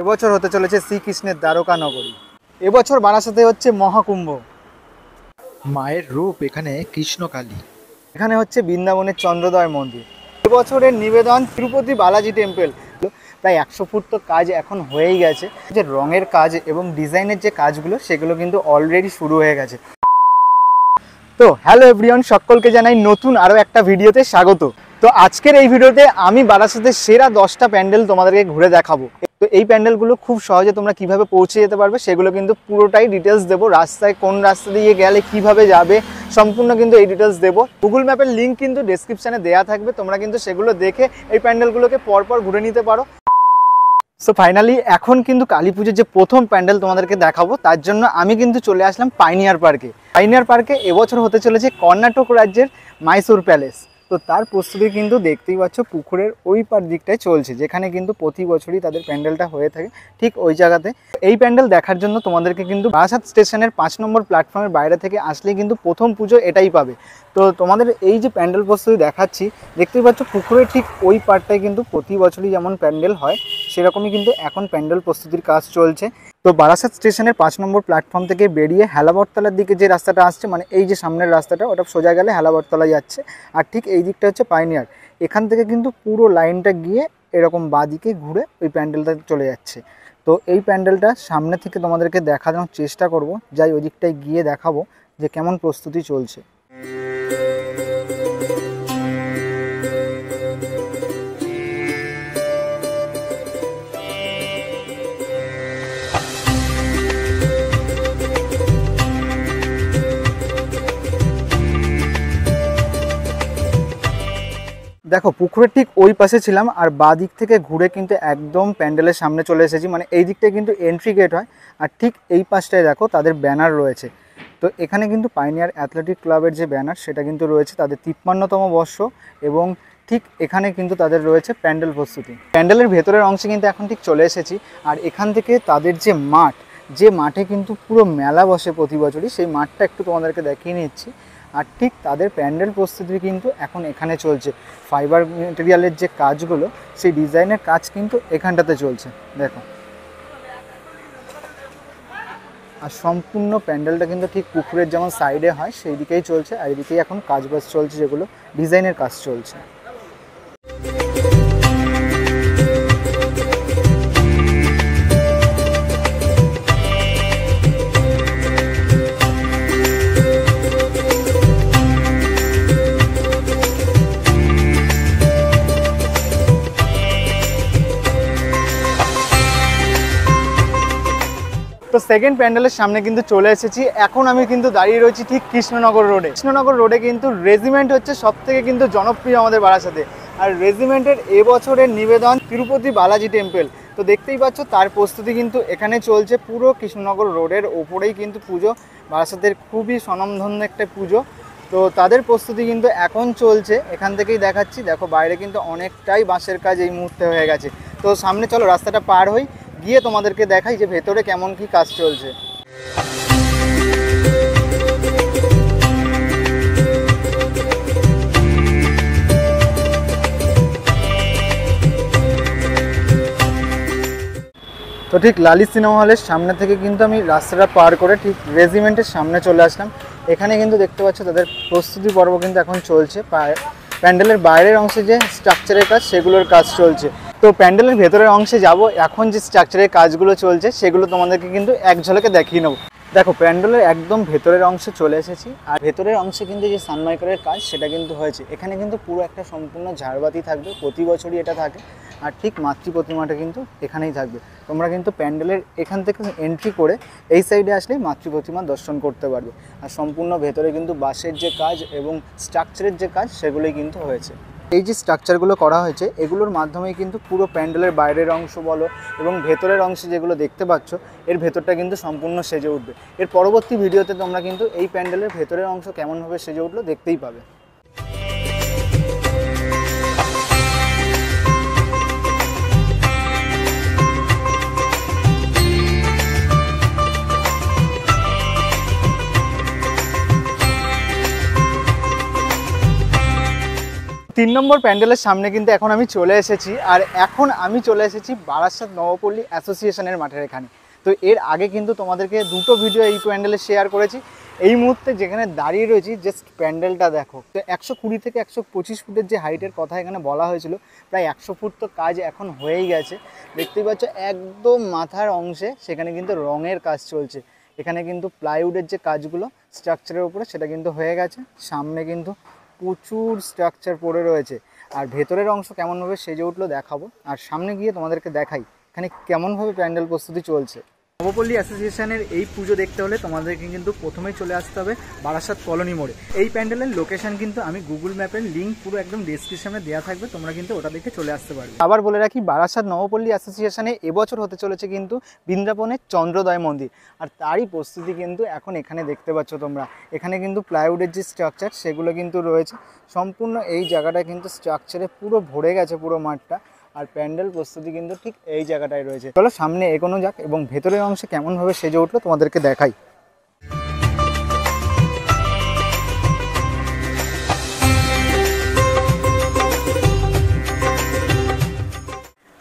এবছর হতে চলেছে শ্রীকৃষ্ণের দ্বারকা নগরী। এবছর বারাসাতে হচ্ছে মহাকুম্ভ। মায়ের রূপ এখানে কৃষ্ণকালী। এখানে হচ্ছে বৃন্দাবনের চন্দ্রোদয় মন্দির। এবছরের নিবেদন তিরুপতি বালাজি টেম্পল। প্রায় 100 ফুট তো কাজ এখন হয়েই গেছে। যে রঙের কাজ এবং ডিজাইনের যে কাজগুলো সেগুলো কিন্তু অলরেডি শুরু হয়ে গেছে। তো হ্যালো এভরিওয়ান, সকলকে জানাই নতুন আরও একটা ভিডিওতে স্বাগত। তো আজকের এই ভিডিওতে আমি বারাসাতের সেরা 10টা প্যান্ডেল তোমাদেরকে ঘুরে দেখাবো। তো এই প্যান্ডেলগুলো খুব সহজে তোমরা কিভাবে পৌঁছে যেতে পারবে সেগুলো কিন্তু পুরোটাই ডিটেলস দেবো। রাস্তায় কোন রাস্তা দিয়ে গেলে কিভাবে যাবে সম্পূর্ণ কিন্তু এই ডিটেলস দেবো। গুগল ম্যাপের লিঙ্ক কিন্তু ডেসক্রিপশানে দেওয়া থাকবে, তোমরা কিন্তু সেগুলো দেখে এই প্যান্ডেলগুলোকে পরপর ঘুরে নিতে পারো। সো ফাইনালি এখন কিন্তু কালী পুজোর যে প্রথম প্যান্ডেল তোমাদেরকে দেখাবো, তার জন্য আমি কিন্তু চলে আসলাম পাইনিয়ার পার্কে। পাইনিয়ার পার্কে এবছর হতে চলেছে কর্ণাটক রাজ্যের মাইসোর প্যালেস। তো তার প্রস্তুতি কিন্তু দেখতেই পাচ্ছ পুকুরের ওই পার দিকটায় চলছে, যেখানে কিন্তু প্রতি বছরই তাদের প্যান্ডেলটা হয়ে থাকে ঠিক ওই জায়গাতে। এই প্যান্ডেল দেখার জন্য তোমাদেরকে কিন্তু বারাসাত স্টেশনের 5 নম্বর প্ল্যাটফর্মের বাইরে থেকে আসলেই কিন্তু প্রথম পুজো এটাই পাবে। তো তোমাদের এই যে প্যান্ডেল প্রস্তুতি দেখাচ্ছি, দেখতেই পাচ্ছ পুকুরের ঠিক ওই পারটায় কিন্তু প্রতি বছরই যেমন প্যান্ডেল হয় সেরকমই কিন্তু এখন প্যান্ডেল প্রস্তুতির কাজ চলছে। তো বারাসাত স্টেশনের 5 নম্বর প্ল্যাটফর্ম থেকে বেরিয়ে হেলাবরতলার দিকে যে রাস্তাটা আসছে, মানে এই যে সামনের রাস্তাটা, ওটা সোজা গেলে হেলাবরতলা যাচ্ছে। আর ঠিক এই দিকটা হচ্ছে পাইনিয়ার। এখান থেকে কিন্তু পুরো লাইনটা গিয়ে এরকম বাঁদিকে ঘুরে ওই প্যান্ডেলটা চলে যাচ্ছে। তো এই প্যান্ডেলটা সামনে থেকে তোমাদেরকে দেখানোর চেষ্টা করব, যাই ওই দিকটায় গিয়ে দেখাবো যে কেমন প্রস্তুতি চলছে। দেখো পুকুরের ঠিক ওই পাশে ছিলাম, আর বাঁ দিক থেকে ঘুরে কিন্তু একদম প্যান্ডেলের সামনে চলে এসেছি। মানে এই দিকটায় কিন্তু এন্ট্রি গেট হয়, আর ঠিক এই পাশটায় দেখো তাদের ব্যানার রয়েছে। তো এখানে কিন্তু পাইনিয়ার অ্যাথলেটিক ক্লাবের যে ব্যানার সেটা কিন্তু রয়েছে, তাদের 53তম বর্ষ, এবং ঠিক এখানে কিন্তু তাদের রয়েছে প্যান্ডেল প্রস্তুতি। প্যান্ডেলের ভেতরের অংশে কিন্তু এখন ঠিক চলে এসেছি, আর এখান থেকে তাদের যে মাঠ, যে মাঠে কিন্তু পুরো মেলা বসে প্রতি বছরই, সেই মাঠটা একটু তোমাদেরকে দেখিয়ে নিচ্ছি। আর ঠিক তাদের প্যান্ডেল প্রস্তুতি কিন্তু এখন এখানে চলছে। ফাইবার মেটেরিয়ালের যে কাজগুলো, সেই ডিজাইনের কাজ কিন্তু এখানটাতে চলছে দেখো। আর সম্পূর্ণ প্যান্ডেলটা কিন্তু ঠিক পুকুরের যেমন সাইডে হয় সেই দিকেই চলছে, আর এদিকেই এখন কাজবাজ চলছে, যেগুলো ডিজাইনের কাজ চলছে। তো সেকেন্ড প্যান্ডেলের সামনে কিন্তু চলে এসেছি। এখন আমি কিন্তু দাঁড়িয়ে রয়েছি ঠিক কৃষ্ণনগর রোডে। কৃষ্ণনগর রোডে কিন্তু রেজিমেন্ট হচ্ছে সব থেকে কিন্তু জনপ্রিয় আমাদের বারাসাতে। আর রেজিমেন্টের এবছরের নিবেদন তিরুপতি বালাজি টেম্পল। তো দেখতেই পাচ্ছ তার প্রস্তুতি কিন্তু এখানে চলছে। পুরো কৃষ্ণনগর রোডের ওপরেই কিন্তু পুজো, বারাসাতের খুবই স্বনামধন্য একটা পুজো। তো তাদের প্রস্তুতি কিন্তু এখন চলছে, এখান থেকেই দেখাচ্ছি। দেখো বাইরে কিন্তু অনেকটাই বাঁশের কাজ এই মুহূর্তে হয়ে গেছে। তো সামনে চলো রাস্তাটা পার হই, গিয়ে তোমাদেরকে দেখাই যে ভেতরে কেমন কি কাজ চলছে। তো ঠিক লালি সিনেমা হলের সামনে থেকে কিন্তু আমি রাস্তাটা পার করে ঠিক রেজিমেন্টের সামনে চলে আসলাম। এখানে কিন্তু দেখতে পাচ্ছ তাদের প্রস্তুতি পর্ব কিন্তু এখন চলছে। প্যান্ডেলের বাইরের অংশে যে স্ট্রাকচারের কাজ সেগুলোর কাজ চলছে। তো প্যান্ডেলের ভেতরের অংশে যাব, এখন যে স্ট্রাকচারের কাজগুলো চলছে সেগুলো তোমাদেরকে কিন্তু এক ঝলকে দেখিয়ে নেবো। দেখো প্যান্ডেলের একদম ভেতরের অংশে চলে এসেছি, আর ভেতরের অংশে কিন্তু যে সানমাইকারের কাজ সেটা কিন্তু হয়েছে। এখানে কিন্তু পুরো একটা সম্পূর্ণ ঝাড়বাতি থাকবে, প্রতি বছরই এটা থাকে। আর ঠিক মাতৃ প্রতিমাটা কিন্তু এখানেই থাকবে। তোমরা কিন্তু প্যান্ডেলের এখান থেকে এন্ট্রি করে এই সাইডে আসলেই মাতৃ প্রতিমা দর্শন করতে পারবে। আর সম্পূর্ণ ভেতরে কিন্তু বাঁশের যে কাজ এবং স্ট্রাকচারের যে কাজ সেগুলোই কিন্তু হয়েছে। এই যে স্ট্রাকচারগুলো করা হয়েছে এগুলোর মাধ্যমেই কিন্তু পুরো প্যান্ডেলের বাইরের অংশ বলো এবং ভেতরের অংশে যেগুলো দেখতে পাচ্ছ, এর ভেতরটা কিন্তু সম্পূর্ণ সেজে উঠবে। এর পরবর্তী ভিডিওতে তোমরা কিন্তু এই প্যান্ডেলের ভেতরের অংশ কেমনভাবে সেজে উঠলো দেখতেই পাবে। 3 নম্বর প্যান্ডেলের সামনে কিন্তু এখন আমি চলে এসেছি, আর এখন আমি চলে এসেছি বারাসাত নবপল্লী অ্যাসোসিয়েশনের মাঠের এখানে। তো এর আগে কিন্তু তোমাদেরকে দুটো ভিডিও এই প্যান্ডেলে শেয়ার করেছি। এই মুহূর্তে যেখানে দাঁড়িয়ে রয়েছি, জাস্ট প্যান্ডেলটা দেখো। তো 120 থেকে 125 ফুটের যে হাইটের কথা এখানে বলা হয়েছিল, প্রায় 100 ফুট তো কাজ এখন হয়েই গেছে। দেখতেই পাচ্ছ একদম মাথার অংশে সেখানে কিন্তু রঙের কাজ চলছে। এখানে কিন্তু প্লাইউডের যে কাজগুলো স্ট্রাকচারের উপরে সেটা কিন্তু হয়ে গেছে। সামনে কিন্তু প্রচুর স্ট্রাকচার পড়ে রয়েছে, আর ভেতরের অংশ কেমনভাবে সেজে উঠলো দেখাবো। আর সামনে গিয়ে তোমাদেরকে দেখাই এখানে কেমনভাবে প্যান্ডেল প্রস্তুতি চলছে। নবপল্লী অ্যাসোসিয়েশনের এই পুজো দেখতে হলে তোমাদেরকে কিন্তু প্রথমেই চলে আসতে হবে বারাসাত কলোনি মোড়ে। এই প্যান্ডেলের লোকেশন কিন্তু আমি গুগল ম্যাপের লিঙ্ক পুরো একদম ডেসক্রিপশনে দেওয়া থাকবে, তোমরা কিন্তু ওটা দেখে চলে আসতে পারবে। আবার বলে রাখি, বারাসাত নবপল্লী অ্যাসোসিয়েশনে এবছর হতে চলেছে কিন্তু বৃন্দাবনের চন্দ্রোদয় মন্দির, আর তারই প্রস্তুতি কিন্তু এখন এখানে দেখতে পাচ্ছ তোমরা। এখানে কিন্তু প্লাইউডের যে স্ট্রাকচার সেগুলো কিন্তু রয়েছে সম্পূর্ণ। এই জায়গাটা কিন্তু স্ট্রাকচারে পুরো ভরে গেছে পুরো মাঠটা, আর প্যান্ডেল প্রস্তুতি কিন্তু ঠিক এই জায়গাটায় রয়েছে। চলো সামনে এগোনো যাক এবং ভেতরের অংশে কেমনভাবে সেজে উঠলো তোমাদেরকে দেখাই।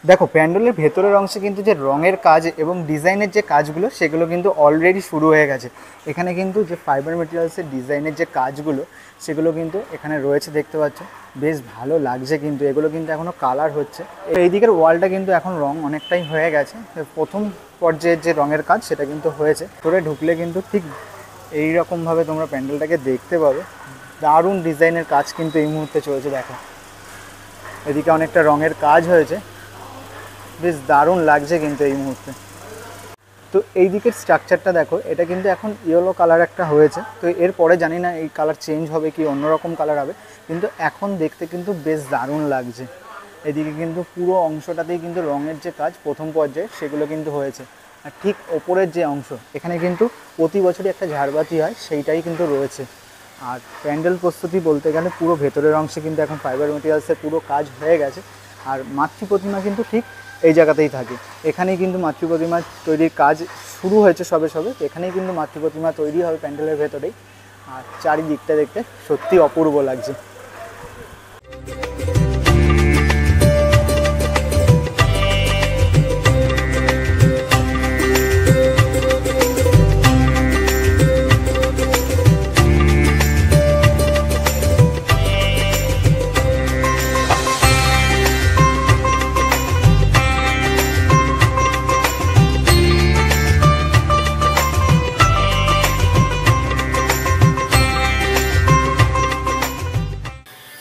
দেখো প্যান্ডেলের ভেতরের অংশে কিন্তু যে রঙের কাজ এবং ডিজাইনের যে কাজগুলো সেগুলো কিন্তু অলরেডি শুরু হয়ে গেছে। এখানে কিন্তু যে ফাইবার মেটেরিয়ালসের ডিজাইনের যে কাজগুলো সেগুলো কিন্তু এখানে রয়েছে, দেখতে পাচ্ছ। বেশ ভালো লাগছে কিন্তু এগুলো কিন্তু এখনও কালার হচ্ছে। এই দিকের ওয়ালটা কিন্তু এখন রং অনেকটাই হয়ে গেছে। প্রথম পর্যায়ের যে রঙের কাজ সেটা কিন্তু হয়েছে। তোরে ঢুকলে কিন্তু ঠিক এই রকমভাবে তোমরা প্যান্ডেলটাকে দেখতে পাবে। দারুণ ডিজাইনের কাজ কিন্তু এই মুহূর্তে চলছে। দেখো এদিকে অনেকটা রঙের কাজ হয়েছে, বেশ দারুণ লাগছে কিন্তু এই মুহূর্তে। তো এই দিকের স্ট্রাকচারটা দেখো, এটা কিন্তু এখন ইয়েলো কালার একটা হয়েছে। তো এরপরে জানি না এই কালার চেঞ্জ হবে কি অন্যরকম কালার হবে, কিন্তু এখন দেখতে কিন্তু বেশ দারুণ লাগছে। এদিকে কিন্তু পুরো অংশটাতেই কিন্তু রঙের যে কাজ প্রথম পর্যায়ে সেগুলো কিন্তু হয়েছে। আর ঠিক ওপরের যে অংশ এখানে কিন্তু প্রতি বছরই একটা ঝাড়বাতি হয়, সেইটাই কিন্তু রয়েছে। আর প্যান্ডেল প্রস্তুতি বলতে গেলে পুরো ভেতরের অংশে কিন্তু এখন ফাইবার মেটেরিয়ালসের পুরো কাজ হয়ে গেছে। আর মাতৃ প্রতিমা কিন্তু ঠিক এই জায়গাতেই থাকে। এখানেই কিন্তু মাতৃ প্রতিমা তৈরির কাজ শুরু হয়েছে সবে সবে। এখানেই কিন্তু মাতৃ প্রতিমা তৈরি হবে প্যান্ডেলের ভেতরেই। আর চারিদিকটা দেখতে সত্যি অপূর্ব লাগছে।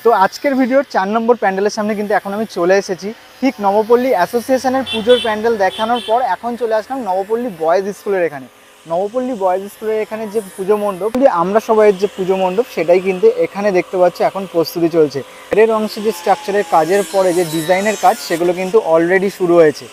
তো আজকের ভিডিওর 4 নম্বর প্যান্ডেলের সামনে কিন্তু এখন আমি চলে এসেছি। ঠিক নবপল্লী অ্যাসোসিয়েশনের পুজোর প্যান্ডেল দেখানোর পর এখন চলে আসলাম নবপল্লী বয়েজ স্কুলের এখানে। নবপল্লী বয়েজ স্কুলের এখানে যে পুজো মণ্ডপ, আমরা সবাইয়ের যে পুজো মণ্ডপ সেটাই কিন্তু এখানে দেখতে পাচ্ছি এখন প্রস্তুতি চলছে। এর অংশে যে স্ট্রাকচারের কাজের পরে যে ডিজাইনের কাজ সেগুলো কিন্তু অলরেডি শুরু হয়েছে।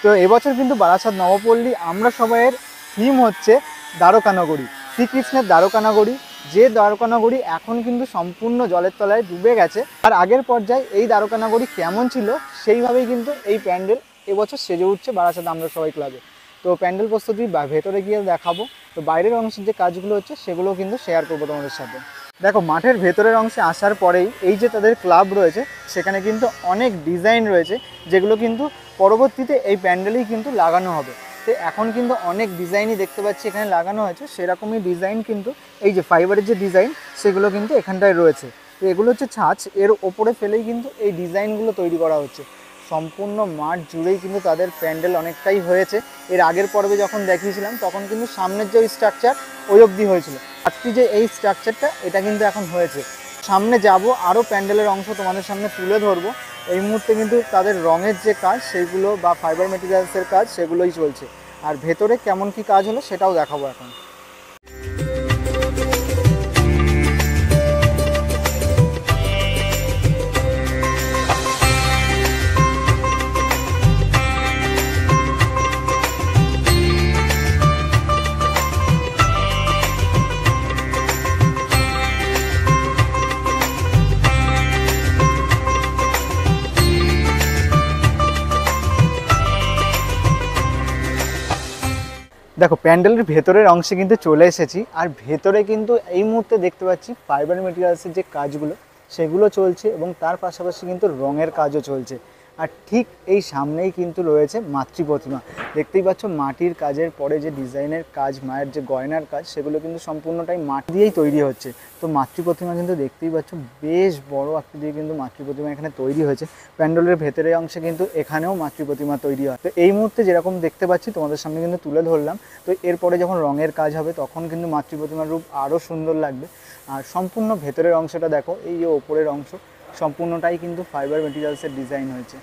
তো এবছর কিন্তু বারাসাত নবপল্লী আমরা সবাইয়ের থিম হচ্ছে দ্বারকানগরী, শ্রীকৃষ্ণের দ্বারকানগরী। যে দ্বারকানগরী এখন কিন্তু সম্পূর্ণ জলের তলায় ডুবে গেছে। আর আগের পর্যায়ে এই দ্বারকানগরী কেমন ছিল সেইভাবেই কিন্তু এই প্যান্ডেল এবছর সেজে উঠছে বারাসাত আমরা সবাই ক্লাবে। তো প্যান্ডেল প্রস্তুতি ভেতরে গিয়ে দেখাবো। তো বাইরের অংশের যে কাজগুলো হচ্ছে সেগুলোও কিন্তু শেয়ার করবো তোমাদের সাথে। দেখো মাঠের ভেতরের অংশে আসার পরেই এই যে তাদের ক্লাব রয়েছে সেখানে কিন্তু অনেক ডিজাইন রয়েছে, যেগুলো কিন্তু পরবর্তীতে এই প্যান্ডেলেই কিন্তু লাগানো হবে। তো এখন কিন্তু অনেক ডিজাইনই দেখতে পাচ্ছি এখানে লাগানো হয়েছে। সেরকমই ডিজাইন কিন্তু এই যে ফাইবারের যে ডিজাইন সেগুলো কিন্তু এখানটায় রয়েছে। তো এগুলো হচ্ছে ছাঁচ, এর ওপরে ফেলেই কিন্তু এই ডিজাইনগুলো তৈরি করা হচ্ছে। সম্পূর্ণ মাঠ জুড়েই কিন্তু তাদের প্যান্ডেল অনেকটাই হয়েছে। এর আগের পর্বে যখন দেখিয়েছিলাম তখন কিন্তু সামনের যে স্ট্রাকচার ওই অবধি হয়েছিল, আজকে যে এই স্ট্রাকচারটা এটা কিন্তু এখন হয়েছে। সামনে যাব আরও প্যান্ডেলের অংশ তোমাদের সামনে তুলে ধরবো। এই মুহূর্তে কিন্তু তাদের রঙের যে কাজ সেইগুলো বা ফাইবার মেটেরিয়ালসের কাজ সেগুলোই চলছে। আর ভেতরে কেমন কি কাজ হলো সেটাও দেখাবো এখন। দেখো প্যান্ডেলের ভেতরের অংশে কিন্তু চলে এসেছি। আর ভেতরে কিন্তু এই মুহূর্তে দেখতে পাচ্ছি ফাইবার মেটেরিয়ালসের যে কাজগুলো সেগুলো চলছে এবং তার পাশাপাশি কিন্তু রঙের কাজও চলছে। আর ঠিক এই সামনেই কিন্তু রয়েছে মাতৃ প্রতিমা। দেখতেই পাচ্ছ মাটির কাজের পরে যে ডিজাইনের কাজ, মায়ের যে গয়নার কাজ, সেগুলো কিন্তু সম্পূর্ণটাই মাটি দিয়েই তৈরি হচ্ছে। তো মাতৃ প্রতিমা কিন্তু দেখতেই পাচ্ছ বেশ বড় আকৃতির কিন্তু মাতৃ প্রতিমা এখানে তৈরি হয়েছে। প্যান্ডেলের ভেতরের অংশে কিন্তু এখানেও মাতৃ প্রতিমা তৈরি হয়। তো এই মুহূর্তে যেরকম দেখতে পাচ্ছি তোমাদের সামনে কিন্তু তুলে ধরলাম। তো এরপরে যখন রঙের কাজ হবে তখন কিন্তু মাতৃ প্রতিমার রূপ আরও সুন্দর লাগবে। আর সম্পূর্ণ ভেতরের অংশটা দেখো, এই যে ওপরের অংশ সম্পূর্ণটাই কিন্তু ফাইবার মেটেরিয়ালসের ডিজাইন হয়েছে।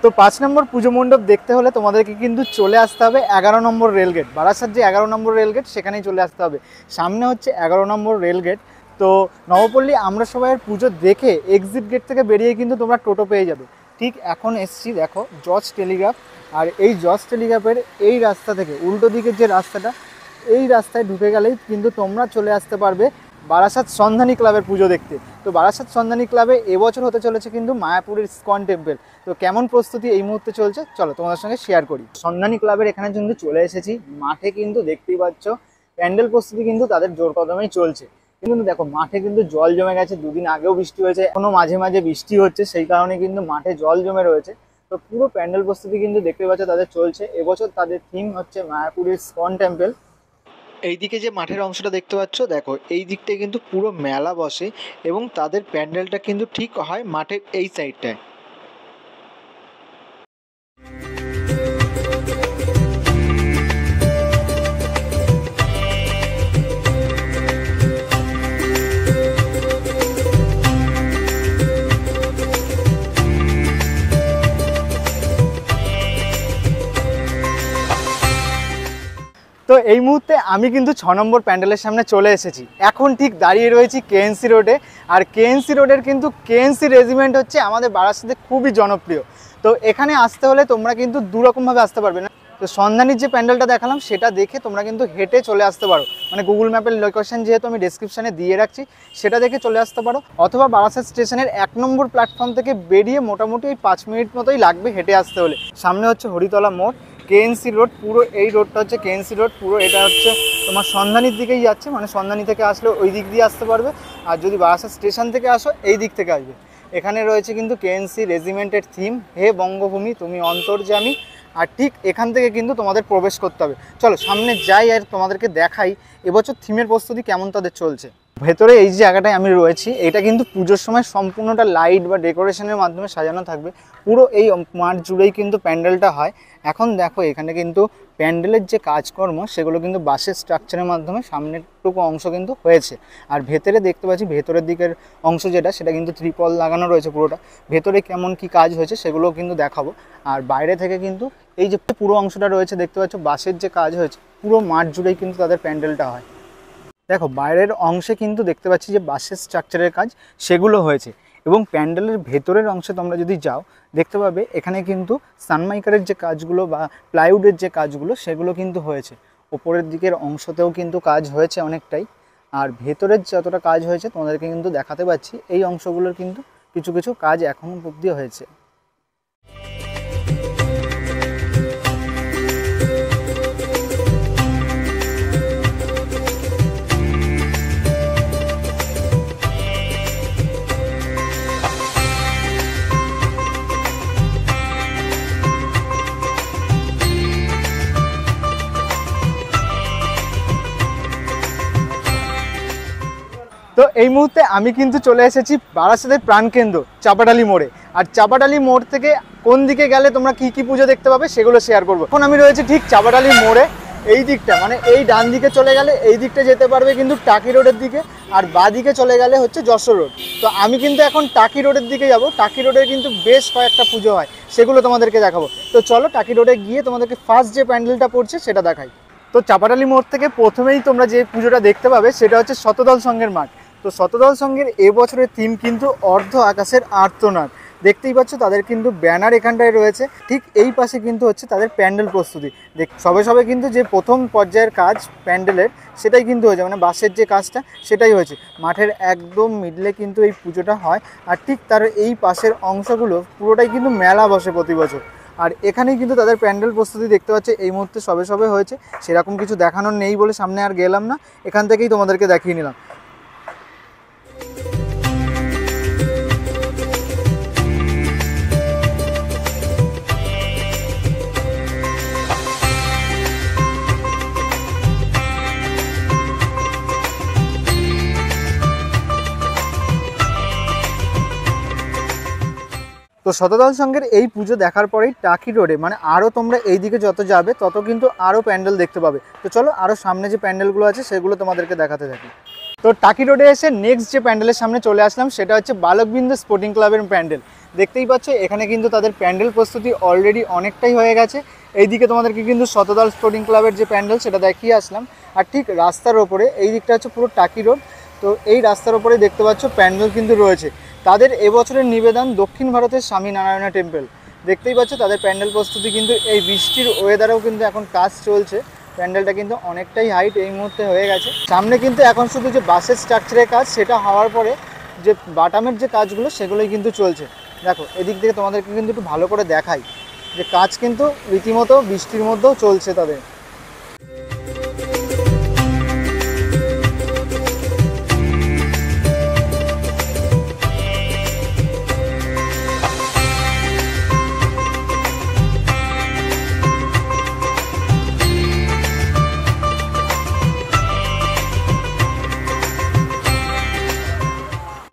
তো 5 নম্বর পুজো মণ্ডপ দেখতে হলে তোমাদেরকে কিন্তু চলে আসতে হবে 11 নম্বর রেলগেট। বারাসাত যে 11 নম্বর রেলগেট সেখানেই চলে আসতে হবে। সামনে হচ্ছে 11 নম্বর রেলগেট। তো নবপল্লী আমরা সবাইয়ের পুজো দেখে এক্সিট গেট থেকে বেরিয়ে কিন্তু তোমরা টোটো পেয়ে যাবে। ঠিক এখন এসছি দেখো জজ টেলিগ্রাফ। আর এই জজ টেলিগ্রাফের এই রাস্তা থেকে উল্টো দিকের যে রাস্তাটা, এই রাস্তায় ঢুকে গেলেই কিন্তু তোমরা চলে আসতে পারবে বারাসাত সন্ধানী ক্লাবের পুজো দেখতে। তো বারাসাত সন্ধানী ক্লাবে এবছর হতে চলেছে কিন্তু মায়াপুরের ইসকন টেম্পল। তো কেমন প্রস্তুতি এই মুহূর্তে চলছে চলো তোমাদের সঙ্গে শেয়ার করি। সন্ধানী ক্লাবের এখানে কিন্তু চলে এসেছি। মাঠে কিন্তু দেখতেই পাচ্ছ প্যান্ডেল প্রস্তুতি কিন্তু তাদের জোর কদমেই চলছে। কিন্তু দেখো মাঠে কিন্তু জল জমে গেছে, দুদিন আগেও বৃষ্টি হয়েছে, এখনো মাঝে মাঝে বৃষ্টি হচ্ছে, সেই কারণে কিন্তু মাঠে জল জমে রয়েছে। তো পুরো প্যান্ডেল প্রস্তুতি কিন্তু দেখতে পাচ্ছ তাদের চলছে। এবছর তাদের থিম হচ্ছে মায়াপুরের ইসকন টেম্পল। এইদিকে যে মাঠের অংশটা দেখতে পাচ্ছ দেখো, এই দিকটায় কিন্তু পুরো মেলা বসে এবং তাদের প্যান্ডেলটা কিন্তু ঠিক হয় মাঠের এই সাইডটায়। তো এই মুহূর্তে আমি কিন্তু 6 নম্বর প্যান্ডেলের সামনে চলে এসেছি। এখন ঠিক দাঁড়িয়ে রয়েছি কেএনসি রোডে। আর কেএনসি রোডের কিন্তু কেএনসি রেজিমেন্ট হচ্ছে আমাদের বারাসাতে খুবই জনপ্রিয়। তো এখানে আসতে হলে তোমরা কিন্তু দুরকমভাবে আসতে পারবে না। তো সন্ধানীর যে প্যান্ডেলটা দেখালাম সেটা দেখে তোমরা কিন্তু হেঁটে চলে আসতে পারো, মানে গুগল ম্যাপের লোকেশন যেহেতু আমি ডেসক্রিপশানে দিয়ে রাখছি সেটা দেখে চলে আসতে পারো। অথবা বারাসাত স্টেশনের 1 নম্বর প্ল্যাটফর্ম থেকে বেরিয়ে মোটামুটি ওই 5 মিনিট মতোই লাগবে হেঁটে আসতে হলে। সামনে হচ্ছে হরিতলা মোড়, কেএনসি রোড, পুরো এই রোডটা হচ্ছে কেএনসি রোড। পুরো এটা হচ্ছে তোমার সন্ধানীর দিকেই যাচ্ছে, মানে সন্ধানী থেকে আসলে ওই দিক দিয়ে আসতে পারবে। আর যদি বারাসাত স্টেশন থেকে আসো এই দিক থেকে আসবে। এখানে রয়েছে কিন্তু কেএনসি রেজিমেন্টের থিম, হে বঙ্গভূমি তুমি অন্তর্যামী। আর ঠিক এখান থেকে কিন্তু তোমাদের প্রবেশ করতে হবে। চলো সামনে যাই আর তোমাদেরকে দেখাই এবছর থিমের প্রস্তুতি কেমন তাদের চলছে। ভেতরে এই যে জায়গাটায় আমি রয়েছি এটা কিন্তু পুজোর সময় সম্পূর্ণটা লাইট বা ডেকোরেশনের মাধ্যমে সাজানো থাকবে। পুরো এই মাঠ জুড়েই কিন্তু প্যান্ডেলটা হয়। এখন দেখো এখানে কিন্তু প্যান্ডেলের যে কাজকর্ম সেগুলো কিন্তু বাঁশের স্ট্রাকচারের মাধ্যমে সামনেরটুকু অংশ কিন্তু হয়েছে। আর ভেতরে দেখতে পাচ্ছি ভেতরের দিকের অংশ যেটা সেটা কিন্তু ত্রিপল লাগানো রয়েছে পুরোটা। ভেতরে কেমন কি কাজ হয়েছে সেগুলোও কিন্তু দেখাবো। আর বাইরে থেকে কিন্তু এই যে পুরো অংশটা রয়েছে দেখতে পাচ্ছ বাঁশের যে কাজ হয়েছে, পুরো মাঠ জুড়েই কিন্তু তাদের প্যান্ডেলটা হয়। দেখো বাইরের অংশে কিন্তু দেখতে পাচ্ছি যে বাঁশের স্ট্রাকচারের কাজ সেগুলো হয়েছে। এবং প্যান্ডেলের ভেতরের অংশে তোমরা যদি যাও দেখতে পাবে এখানে কিন্তু সানমাইকারের যে কাজগুলো বা প্লাইউডের যে কাজগুলো সেগুলো কিন্তু হয়েছে। ওপরের দিকের অংশতেও কিন্তু কাজ হয়েছে অনেকটাই। আর ভেতরের যতটা কাজ হয়েছে তোমাদেরকে কিন্তু দেখাতে পাচ্ছি, এই অংশগুলোর কিন্তু কিছু কিছু কাজ এখনও অবধি হয়েছে। তো এই মুহূর্তে আমি কিন্তু চলে এসেছি বারাসাতের প্রাণকেন্দ্র চাপাডালি মোড়ে। আর চাপাডালি মোড় থেকে কোন দিকে গেলে তোমরা কি কি পুজো দেখতে পাবে সেগুলো শেয়ার করবো। এখন আমি রয়েছি ঠিক চাপাডালি মোড়ে এই দিকটা, মানে এই ডান দিকে চলে গেলে এই দিকটা যেতে পারবে কিন্তু টাকি রোডের দিকে, আর বাঁ দিকে চলে গেলে হচ্ছে যশোর রোড। তো আমি কিন্তু এখন টাকি রোডের দিকে যাব। টাকি রোডের কিন্তু বেশ কয়েকটা পুজো হয়, সেগুলো তোমাদেরকে দেখাবো। তো চলো টাকি রোডে গিয়ে তোমাদেরকে ফার্স্ট যে প্যান্ডেলটা পড়ছে সেটা দেখাই। তো চাপাডালি মোড় থেকে প্রথমেই তোমরা যে পুজোটা দেখতে পাবে সেটা হচ্ছে শতদল সংঘের মাঠ। তো শতদল সংঘের এবছরের থিম কিন্তু অর্ধ আকাশের আর্তনাদ। দেখতেই পাচ্ছ তাদের কিন্তু ব্যানার এখানটায় রয়েছে। ঠিক এই পাশে কিন্তু হচ্ছে তাদের প্যান্ডেল প্রস্তুতি। সবে সবে কিন্তু যে প্রথম পর্যায়ের কাজ প্যান্ডেলের সেটাই কিন্তু হয়েছে, মানে বাঁশের যে কাজটা সেটাই হয়েছে। মাঠের একদম মিডলে কিন্তু এই পুজোটা হয়, আর ঠিক তার এই পাশের অংশগুলো পুরোটাই কিন্তু মেলা বসে প্রতি বছর। আর এখানেই কিন্তু তাদের প্যান্ডেল প্রস্তুতি দেখতে পাচ্ছে এই মুহূর্তে সবে সবে হয়েছে, সেরকম কিছু দেখানোর নেই বলে সামনে আর গেলাম না, এখান থেকেই তোমাদেরকে দেখিয়ে নিলাম। তো শতদল সংঘের এই পুজো দেখার পরেই টাকি রোডে মানে আরও তোমরা এই দিকে যত যাবে তত কিন্তু আরও প্যান্ডেল দেখতে পাবে। তো চলো আরও সামনে যে প্যান্ডেলগুলো আছে সেগুলো তোমাদেরকে দেখাতে থাকি। তো টাকি রোডে এসে নেক্সট যে প্যান্ডেলের সামনে চলে আসলাম সেটা হচ্ছে বালকবৃন্দ স্পোর্টিং ক্লাবের প্যান্ডেল। দেখতেই পাচ্ছ এখানে কিন্তু তাদের প্যান্ডেল প্রস্তুতি অলরেডি অনেকটাই হয়ে গেছে। এইদিকে তোমাদেরকে কিন্তু শতদল স্পোর্টিং ক্লাবের যে প্যান্ডেল সেটা দেখিয়ে আসলাম, আর ঠিক রাস্তার ওপরে এই দিকটা হচ্ছে পুরো টাকি রোড। তো এই রাস্তার ওপরে দেখতে পাচ্ছ প্যান্ডেল কিন্তু রয়েছে। তাদের এবছরের নিবেদন দক্ষিণ ভারতের স্বামী নারায়ণা টেম্পল। দেখতেই পাচ্ছ তাদের প্যান্ডেল প্রস্তুতি কিন্তু এই বৃষ্টির ওয়েদারেও কিন্তু এখন কাজ চলছে। প্যান্ডেলটা কিন্তু অনেকটাই হাইট এই মুহূর্তে হয়ে গেছে। সামনে কিন্তু এখন শুধু যে বাসের স্ট্রাকচারের কাজ সেটা হওয়ার পরে যে বাটামের যে কাজগুলো সেগুলোই কিন্তু চলছে। দেখো এদিক থেকে তোমাদেরকে কিন্তু একটু ভালো করে দেখাই যে কাজ কিন্তু রীতিমতো বৃষ্টির মধ্যেও চলছে তাদের।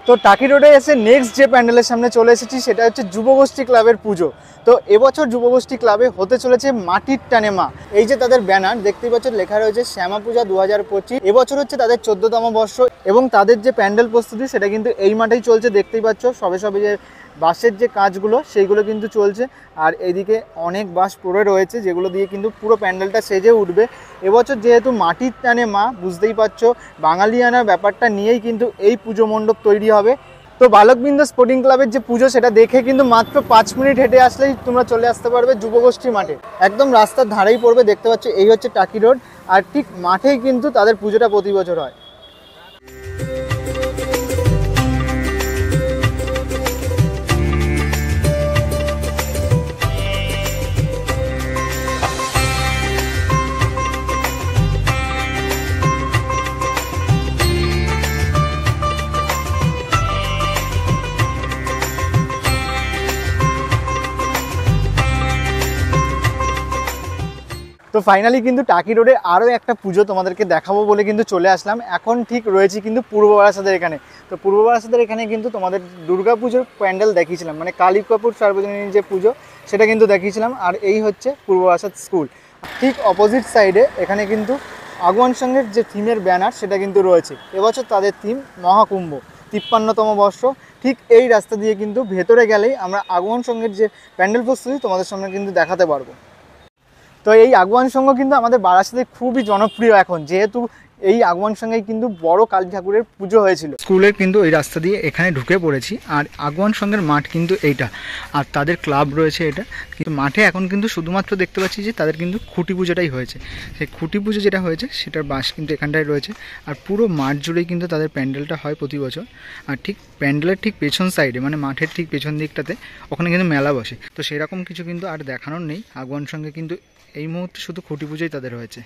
তো টাকি রোডে এসে নেক্সট যে প্যান্ডেলের সামনে চলে এসেছি সেটা হচ্ছে যুবগোষ্ঠী ক্লাবের পুজো। তো এবছর যুবগোষ্ঠী ক্লাবে হতে চলেছে মাটির টানে মা। এই যে তাদের ব্যানার দেখতেই পাচ্ছ লেখা রয়েছে শ্যামা পূজা 2025। এবছর হচ্ছে তাদের 14তম বর্ষ এবং তাদের যে প্যান্ডেল প্রস্তুতি সেটা কিন্তু এই মাঠেই চলছে। দেখতেই পাচ্ছ সবে সবে যে বাঁশের যে কাজগুলো সেইগুলো কিন্তু চলছে, আর এইদিকে অনেক বাঁশ পড়ে রয়েছে যেগুলো দিয়ে কিন্তু পুরো প্যান্ডেলটা সেজে উঠবে। এবছর যেহেতু মাটির টানে মা, বুঝতেই পারছো বাঙালিয়ানা ব্যাপারটা নিয়েই কিন্তু এই পুজো মণ্ডপ তৈরি হবে। তো বালকবৃন্দ স্পোর্টিং ক্লাবের যে পুজো সেটা দেখে কিন্তু মাত্র 5 মিনিট হেঁটে আসলেই তোমরা চলে আসতে পারবে যুবগোষ্ঠী মাঠে। একদম রাস্তার ধারেই পড়বে, দেখতে পাচ্ছ এই হচ্ছে টাকি রোড, আর ঠিক মাঠেই কিন্তু তাদের পুজোটা প্রতি বছর হয়। তো ফাইনালি কিন্তু টাকি রোডে আরও একটা পুজো তোমাদেরকে দেখাবো বলে কিন্তু চলে আসলাম। এখন ঠিক রয়েছি কিন্তু পূর্ব বারাসাতের এখানে। তো পূর্ব বারাসাতের এখানে কিন্তু তোমাদের দুর্গা পুজোর প্যান্ডেল দেখিয়েছিলাম, মানে কালী কাপুর সার্বজনীন যে পুজো সেটা কিন্তু দেখিয়েছিলাম। আর এই হচ্ছে পূর্ব বারাসাত স্কুল। ঠিক অপোজিট সাইডে এখানে কিন্তু আগুয়ান সংঘের যে থিমের ব্যানার সেটা কিন্তু রয়েছে। এবছর তাদের থিম মহাকুম্ভ 53তম বর্ষ। ঠিক এই রাস্তা দিয়ে কিন্তু ভেতরে গেলেই আমরা আগুয়ান সংঘের যে প্যান্ডেল প্রস্তুতি তোমাদের সামনে কিন্তু দেখাতে পারবো। তো এই আগুয়ান সংঘ কিন্তু আমাদের বারাসাতে খুবই জনপ্রিয় এখন, যেহেতু এই আগুয়ান সংঘেই কিন্তু বড় কালী ঠাকুরের পুজো হয়েছিল। স্কুলের কিন্তু এই রাস্তা দিয়ে এখানে ঢুকে পড়েছি, আর আগুয়ান সংঘের মাঠ কিন্তু এইটা, আর তাদের ক্লাব রয়েছে এটা। কিন্তু মাঠে এখন কিন্তু শুধুমাত্র দেখতে পাচ্ছি যে তাদের কিন্তু খুঁটি পুজোটাই হয়েছে। সেই খুঁটি পুজো যেটা হয়েছে সেটার বাঁশ কিন্তু এখানটায় রয়েছে, আর পুরো মাঠ জুড়েই কিন্তু তাদের প্যান্ডেলটা হয় প্রতি বছর। আর ঠিক প্যান্ডেলের ঠিক পেছন সাইডে মানে মাঠের ঠিক পেছন দিকটাতে ওখানে কিন্তু মেলা বসে। তো সেরকম কিছু কিন্তু আর দেখানোর নেই। আগুয়ান সংঘে কিন্তু এই মুহূর্তে শুধু খুঁটি পুজোই তাদের হয়েছে।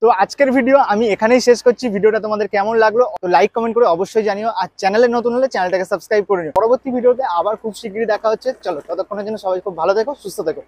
তো আজকের ভিডিও আমি এখানেই শেষ করছি। ভিডিওটা তোমাদের কেমন লাগলো তো লাইক কমেন্ট করে অবশ্যই জানিও, আর চ্যানেলে নতুন হলে চ্যানেলটাকে সাবস্ক্রাইব করে নিও। পরবর্তী ভিডিওতে আবার খুব শীঘ্রই দেখা হচ্ছে। চলো ততক্ষণের জন্য সবাই খুব ভালো থেকো, সুস্থ থেকো।